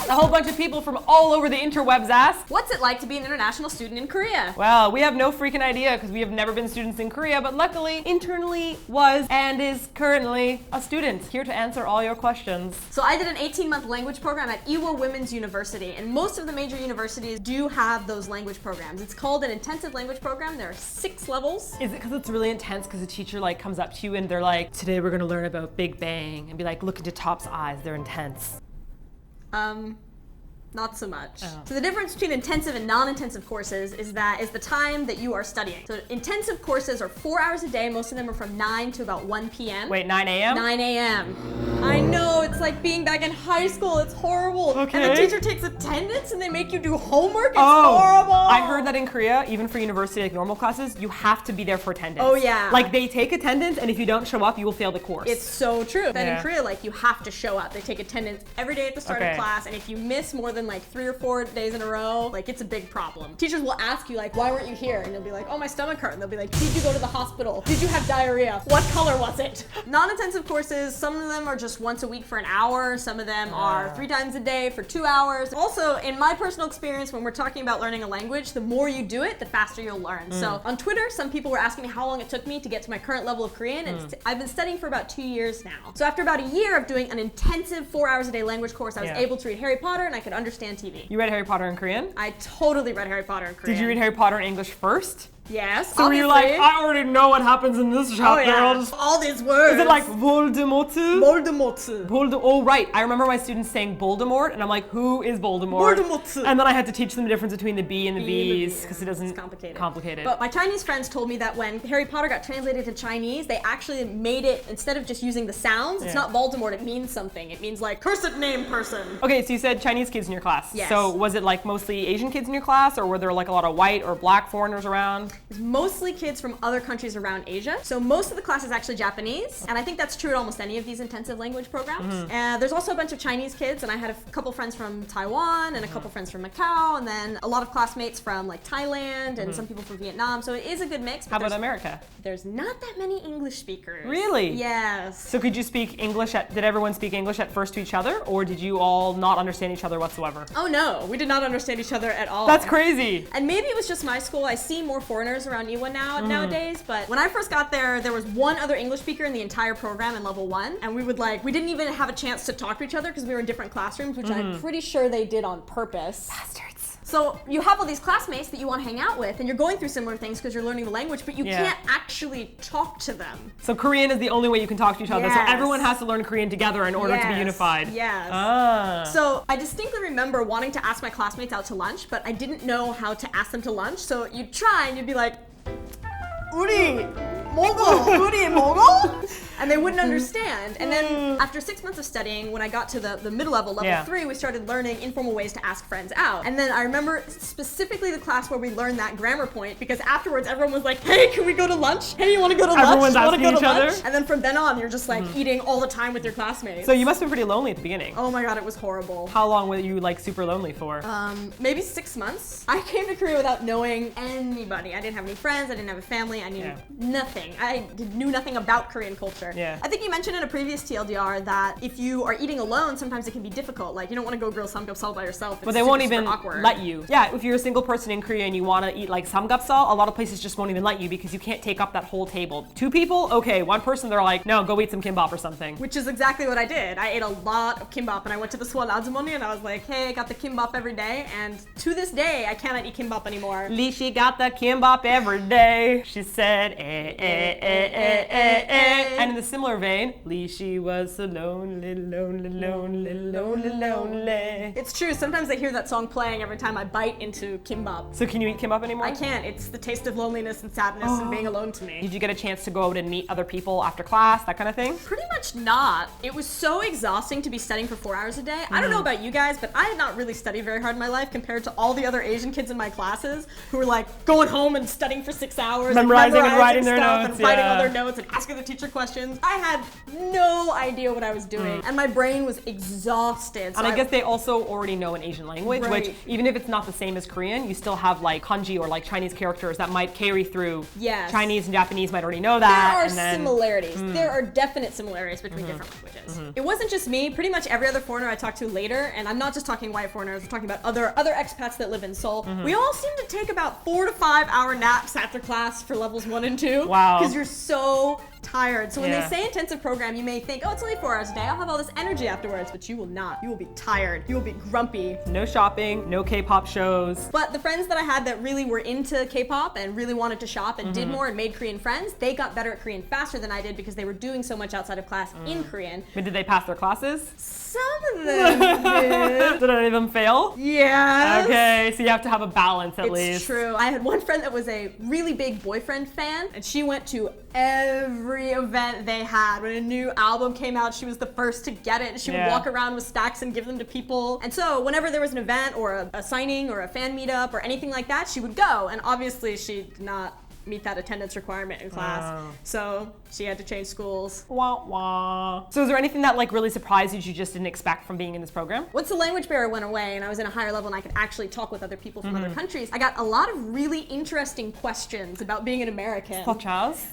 A whole bunch of people from all over the interwebs asked, what's it like to be an international student in Korea? Well, we have no freaking idea because we have never been students in Korea, but luckily, internally was and is currently a student here to answer all your questions. So I did an 18-month language program at Ewha University, and most of the major universities do have those language programs. It's called an intensive language program. There are 6 levels. Is it because it's really intense because the teacher like comes up to you and they're like, today we're gonna learn about Big Bang, and be like, look into Top's eyes, they're intense. Not so much. Oh. So the difference between intensive and non-intensive courses is the time that you are studying. So intensive courses are 4 hours a day. Most of them are from 9 to about 1 p.m. Wait, 9 a.m.? 9 a.m. I know, it's like being back in high school. It's horrible. Okay. And the teacher takes attendance and they make you do homework. It's horrible. I heard that in Korea, even for university, like normal classes, you have to be there for attendance. Oh yeah. Like they take attendance, and if you don't show up, you will fail the course. It's so true. Then Yeah. in Korea, like you have to show up. They take attendance every day at the start of class, and if you miss more than like 3 or 4 days in a row, like it's a big problem. Teachers will ask you like, why weren't you here? And you'll be like, oh, my stomach hurt. And they'll be like, did you go to the hospital? Did you have diarrhea? What color was it? Non-intensive courses, some of them are just once a week for an hour. Some of them are 3 times a day for 2 hours. Also, in my personal experience, when we're talking about learning a language, the more you do it, the faster you'll learn. So on Twitter, some people were asking me how long it took me to get to my current level of Korean, and I've been studying for about 2 years now. So after about a year of doing an intensive 4 hours a day language course, I was able to read Harry Potter and I could understand TV. You read Harry Potter in Korean? I totally read Harry Potter in Korean. Did you read Harry Potter in English first? Yes, So you're like, I already know what happens in this chapter. Oh yeah, I'll just... all these words. Is it like Voldemort? Voldemort? Oh right, I remember my students saying Voldemort, and I'm like, who is Voldemort? Voldemort. And then I had to teach them the difference between the B and the V's because it doesn't it's complicated. But my Chinese friends told me that when Harry Potter got translated to Chinese, they actually made it, instead of just using the sounds, it's not Voldemort, it means something. It means like, cursed name person. Okay, so you said Chinese kids in your class. Yes. So was it like mostly Asian kids in your class, or were there like a lot of white or black foreigners around? It's mostly kids from other countries around Asia. So most of the class is actually Japanese, and I think that's true at almost any of these intensive language programs. There's also a bunch of Chinese kids, and I had a couple friends from Taiwan and a couple friends from Macau, and then a lot of classmates from like Thailand and some people from Vietnam. So it is a good mix. How about America? There's not that many English speakers. Really? Yes. So could you speak English did everyone speak English at first to each other, or did you all not understand each other whatsoever? Oh no, we did not understand each other at all. That's crazy. And maybe it was just my school. I see more foreigners around Ewha nowadays, but when I first got there, there was one other English speaker in the entire program in level 1, and we didn't even have a chance to talk to each other because we were in different classrooms, which I'm pretty sure they did on purpose. Bastards. So you have all these classmates that you want to hang out with, and you're going through similar things because you're learning the language, but you can't actually talk to them. So Korean is the only way you can talk to each other. So everyone has to learn Korean together in order to be unified. Yes. Ah. So I distinctly remember wanting to ask my classmates out to lunch, but I didn't know how to ask them to lunch. So you'd try and you'd be like, 우리 먹어? And they wouldn't understand. And then after 6 months of studying, when I got to the middle level, level 3, we started learning informal ways to ask friends out. And then I remember specifically the class where we learned that grammar point, because afterwards everyone was like, hey, can we go to lunch? Hey, you want to go to lunch? Everyone's you asking go to each other? lunch? And then from then on, you're just like eating all the time with your classmates. So you must have been pretty lonely at the beginning. Oh my God, it was horrible. How long were you like super lonely for? Maybe 6 months. I came to Korea without knowing anybody. I didn't have any friends. I didn't have a family. I knew nothing. I knew nothing about Korean culture. Yeah. I think you mentioned in a previous TLDR that if you are eating alone, sometimes it can be difficult. Like you don't want to go grill samgyeopsal by yourself. But they won't even awkward. let you. Yeah, if you're a single person in Korea and you want to eat like samgyeopsal, a lot of places just won't even let you because you can't take up that whole table. 2 people, okay. 1 person, they're like, no, go eat some kimbap or something. Which is exactly what I did. I ate a lot of kimbap, and I went to the Suwon Azumoni and I was like, hey, I got the kimbap every day, and to this day, I cannot eat kimbap anymore. Leigh, she got the kimbap every day. She said, eh, eh, eh, eh, eh, eh. And in the similar vein, Leigh, she was so lonely, lonely, lonely, lonely, lonely. It's true. Sometimes I hear that song playing every time I bite into kimbap. So can you eat kimbap anymore? I can't. It's the taste of loneliness and sadness and being alone to me. Did you get a chance to go out and meet other people after class, that kind of thing? Pretty much not. It was so exhausting to be studying for 4 hours a day. I don't know about you guys, but I had not really studied very hard in my life compared to all the other Asian kids in my classes who were like going home and studying for 6 hours. Memorizing and writing their stuff. and writing all their notes and asking the teacher questions. I had no idea what I was doing, and my brain was exhausted. So and I guess they also already know an Asian language, which even if it's not the same as Korean, you still have like kanji or like Chinese characters that might carry through. Yes. Chinese and Japanese might already know that. There are similarities. There are definite similarities between different languages. It wasn't just me. Pretty much every other foreigner I talked to later, and I'm not just talking white foreigners, I'm talking about other expats that live in Seoul. We all seem to take about 4 to 5 hour naps after class for levels 1 and 2. Wow. Because you're so tired. So when they say intensive program, you may think, oh, it's only 4 hours a day. I'll have all this energy afterwards, but you will not. You will be tired. You will be grumpy. No shopping, no K-pop shows. But the friends that I had that really were into K-pop and really wanted to shop and did more and made Korean friends, they got better at Korean faster than I did because they were doing so much outside of class in Korean. But did they pass their classes? Some of them did. Did any of them fail? Yes. Okay, so you have to have a balance at least. It's true. I had one friend that was a really big boyfriend fan, and she went to every event they had. When a new album came out, she was the first to get it. She would walk around with stacks and give them to people. And so whenever there was an event or a signing or a fan meetup or anything like that, she would go. And obviously she did not meet that attendance requirement in class. So she had to change schools. Wah, wah. So is there anything that like really surprised you just didn't expect from being in this program? Once the language barrier went away and I was in a higher level and I could actually talk with other people from other countries, I got a lot of really interesting questions about being an American.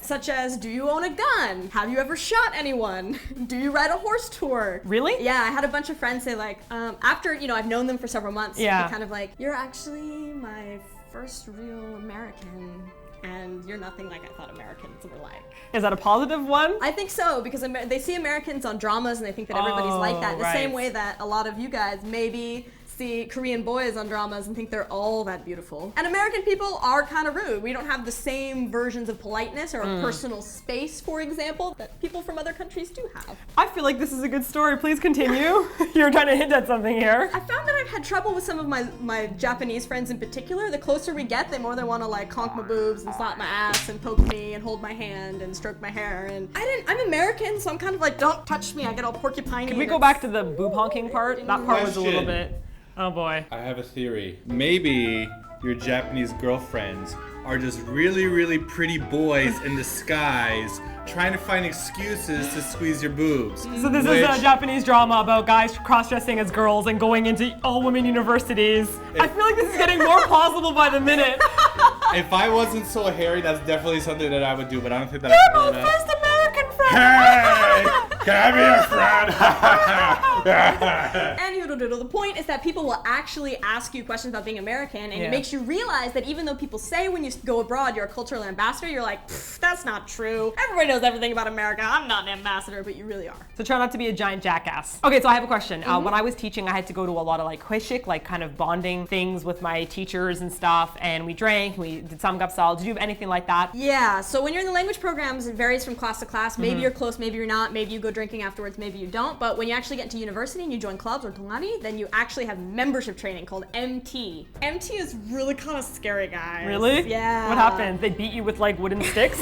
Such as, do you own a gun? Have you ever shot anyone? Do you ride a horse tour? Really? Yeah, I had a bunch of friends say like, after, I've known them for several months, kind of like, you're actually my first real American. And you're nothing like I thought Americans were like. Is that a positive one? I think so, because they see Americans on dramas and they think that everybody's like that. The same way that a lot of you guys maybe see Korean boys on dramas and think they're all that beautiful. And American people are kind of rude. We don't have the same versions of politeness or personal space, for example, that people from other countries do have. I feel like this is a good story. Please continue. You're trying to hint at something here. I found that I've had trouble with some of my Japanese friends in particular. The closer we get, they more than want to like conk my boobs and slap my ass and poke me and hold my hand and stroke my hair. And I'm American, so I'm kind of like, don't touch me. I get all porcupine-y. Can we go back to the boob honking part? That part was a little bit... Oh boy. I have a theory. Maybe your Japanese girlfriends are just really, really pretty boys in disguise trying to find excuses to squeeze your boobs. So this is a Japanese drama about guys cross-dressing as girls and going into all-women universities. I feel like this is getting more plausible by the minute. If I wasn't so hairy, that's definitely something that I would do, but I don't think that You're I'm my first American friend! Hey! Can I be your friend? Anywho, the point is that people will actually ask you questions about being American, and it makes you realize that even though people say when you go abroad you're a cultural ambassador, you're like, that's not true. Everybody knows everything about America. I'm not an ambassador, but you really are. So try not to be a giant jackass. Okay, so I have a question. When I was teaching, I had to go to a lot of like hueshik, like kind of bonding things with my teachers and stuff, and we drank, we did samgyeopsal. Did you have anything like that? Yeah, so when you're in the language programs, it varies from class to class. Maybe you're close, maybe you're not, maybe you go drinking afterwards, maybe you don't. But when you actually get into university and you join clubs or 동아리, then you actually have membership training called MT. MT is really kind of scary, guys. Really? Yeah. What happened? They beat you with like wooden sticks?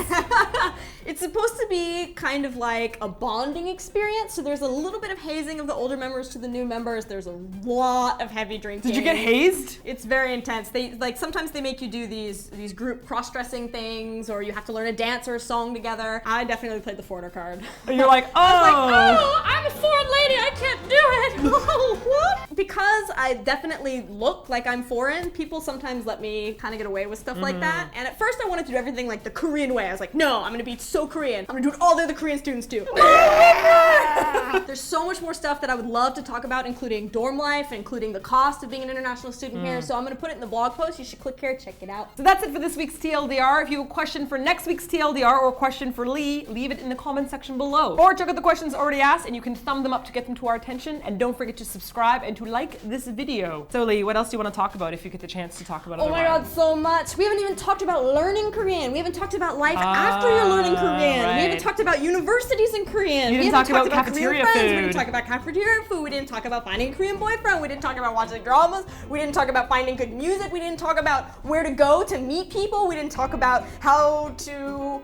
It's supposed to be kind of like a bonding experience. So there's a little bit of hazing of the older members to the new members. There's a lot of heavy drinking. Did you get hazed? It's very intense. They like sometimes they make you do these group cross-dressing things, or you have to learn a dance or a song together. I definitely played the foreigner card. And you're like, oh. I was like, oh, I'm a foreign lady. I can't do it. What? Because I definitely look like I'm foreign, people sometimes let me kind of get away with stuff like that. And at first I wanted to do everything like the Korean way. I was like, no, I'm gonna be so Korean. I'm gonna do what all the other Korean students do. There's so much more stuff that I would love to talk about, including dorm life, including the cost of being an international student here. So I'm gonna put it in the blog post. You should click here, check it out. So that's it for this week's TLDR. If you have a question for next week's TLDR or a question for Leigh, leave it in the comment section below. Or check out the questions already asked and you can thumb them up to get them to our attention. And don't forget to subscribe and to like this video. So Leigh, what else do you want to talk about if you get the chance to talk about it? Oh my god, so much. We haven't even talked about learning Korean. We haven't talked about life after you're learning Korean. Right. We haven't talked about universities in Korean. You didn't talk about cafeteria food. We didn't talk about cafeteria food. We didn't talk about finding a Korean boyfriend. We didn't talk about watching dramas. We didn't talk about finding good music. We didn't talk about where to go to meet people. We didn't talk about how to